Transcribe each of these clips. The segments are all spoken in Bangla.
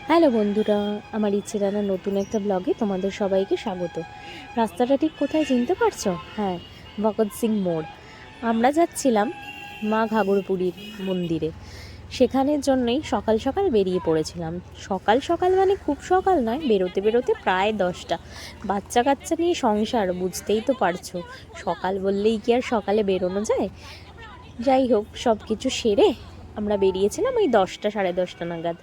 হ্যালো বন্ধুরা, আমার ইচ্ছে রান্নার নতুন একটা ব্লগে তোমাদের সবাইকে স্বাগত। রাস্তাটা ঠিক কোথায় চিনতে পারছো? হ্যাঁ, ভগৎ সিং মোড়। আমরা যাচ্ছিলাম মা ঘাগরবুড়ির মন্দিরে। সেখানের জন্যই সকাল সকাল বেরিয়ে পড়েছিলাম। সকাল সকাল মানে খুব সকাল নয়, বেরোতে বেরোতে প্রায় 10টা। বাচ্চা কাচ্চা নিয়ে সংসার, বুঝতেই তো পারছো। সকাল বললেই কি আর সকালে বেরোনো যায়? যাই হোক, সব কিছু সেরে আমরা বেরিয়েছিলাম ওই 10টা, সাড়ে 10টা নাগাদ।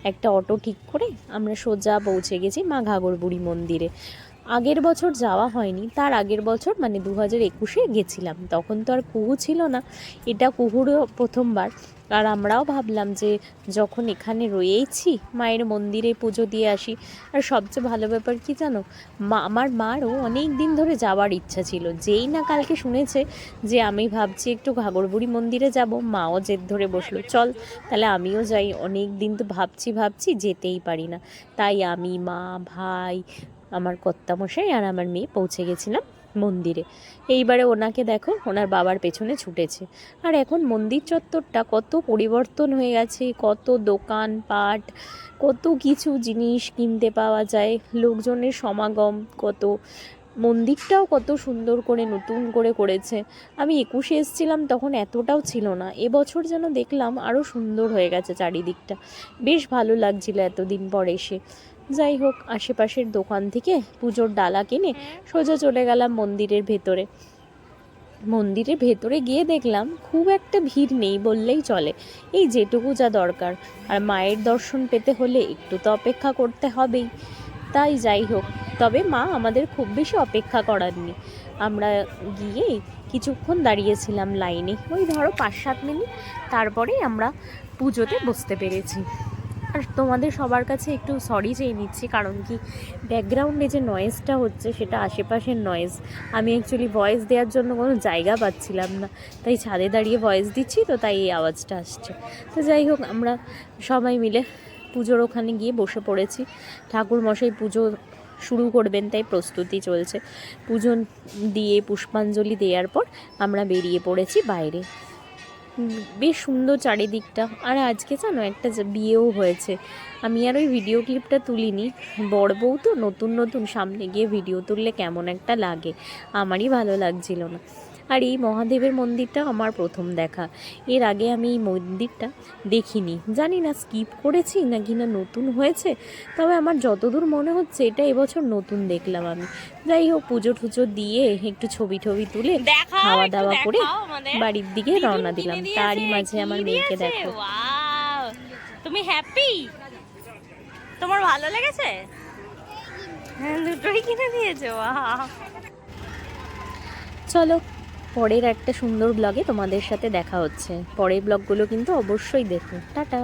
একটা অটো ঠিক করে আমরা সোজা পৌঁছে গেছি মা ঘাগরবুড়ি মন্দিরে। আগের বছর যাওয়া হয়নি, তার আগের বছর মানে 2021-এ গেছিলাম। তখন তো আর কুহু ছিল না, এটা কুহুরও প্রথমবার। আর আমরাও ভাবলাম যে যখন এখানে রয়েইছি মায়ের মন্দিরে পুজো দিয়ে আসি। আর সবচেয়ে ভালো ব্যাপার কি জানো, আমার মারও অনেক দিন ধরে যাওয়ার ইচ্ছা ছিল। যেই না কালকে শুনেছে যে আমি ভাবছি একটু ঘাগরবুড়ি মন্দিরে যাব, মাও জেদ ধরে বসলো, চল তাহলে আমিও যাই। অনেক দিন তো ভাবছি যেতেই পারি না। তাই আমি, মা, ভাই, আমার কর্তামশাই আর আমার মেয়ে পৌঁছে গেছিলাম মন্দিরে। এইবারে ওনাকে দেখো, ওনার বাবার পেছনে ছুটেছে। আর এখন মন্দির চত্বরটা কত পরিবর্তন হয়ে গেছে, কত দোকান পাট, কত কিছু জিনিস কিনতে পাওয়া যায়, লোকজনের সমাগম কত। মন্দিরটাও কত সুন্দর করে নতুন করে করেছে। আমি 21-এ এসেছিলাম, তখন এতটাও ছিল না। এবছর যেন দেখলাম আরও সুন্দর হয়ে গেছে চারিদিকটা। বেশ ভালো লাগছিল এতদিন পর এসে। যাই হোক, আশেপাশের দোকান থেকে পুজোর ডালা কিনে সোজা চলে গেলাম মন্দিরের ভেতরে। মন্দিরের ভেতরে গিয়ে দেখলাম খুব একটা ভিড় নেই বললেই চলে, এই যেটুকু যা দরকার। আর মায়ের দর্শন পেতে হলে একটু তো অপেক্ষা করতে হবেই। তাই যাই হোক, তবে মা আমাদের খুব বেশি অপেক্ষা করাননি। আমরা গিয়ে কিছুক্ষণ দাঁড়িয়েছিলাম লাইনে, ওই ধরো 5-7 মিনিট, তারপরে আমরা পুজোতে বসতে পেরেছি। আর তোমাদের সবার কাছে একটু সরি চেয়ে নিচ্ছি, কারণ কি ব্যাকগ্রাউন্ডে যে নয়েজটা হচ্ছে সেটা আশেপাশের নয়েজ। আমি অ্যাকচুয়ালি ভয়েস দেওয়ার জন্য কোনো জায়গা পাচ্ছিলাম না, তাই ছাদে দাঁড়িয়ে ভয়েস দিচ্ছি, তো তাই এই আওয়াজটা আসছে। তো যাই হোক, আমরা সবাই মিলে পুজোর ওখানে গিয়ে বসে পড়েছি। ঠাকুরমশাই পুজো শুরু করবেন, তাই প্রস্তুতি চলছে। পুজো দিয়ে পুষ্পাঞ্জলি দেওয়ার পর আমরা বেরিয়ে পড়েছি বাইরে। বেশ সুন্দর চারিদিকটা। আর আজকে জানো একটা বিয়েও হয়েছে, আমি আর ওই ভিডিও ক্লিপটা তুলিনি। বড় বউ তো নতুন নতুন, সামনে গিয়ে ভিডিও তুললে কেমন একটা লাগে, আমারই ভালো লাগছিল না। আর এই মহাদেবের মন্দিরটা আমার প্রথম দেখা। এর আগে আমি এই মন্দিরটা দেখিনি, জানি না স্কিপ করেছি নাকি না নতুন হয়েছে, তবে আমার যতদূর মনে হচ্ছে এটা এবছর নতুন দেখলাম আমি। যাই হোক, পুজো টুজো দিয়ে একটু ছবি টবি তুলে খাওয়া দাওয়া করে বাড়ির দিকে রওনা দিলাম। তারই মাঝে আমার মেয়েকে দেখো। তুমি হ্যাপি? তোমার ভালো লেগেছে? হ্যাঁ, দুটোই কিনে দিয়েছো। চলো, পরের একটা সুন্দর ব্লগে তোমাদের সাথে দেখা হচ্ছে। পরের ব্লগগুলো কিন্তু অবশ্যই দেখো। টাটা।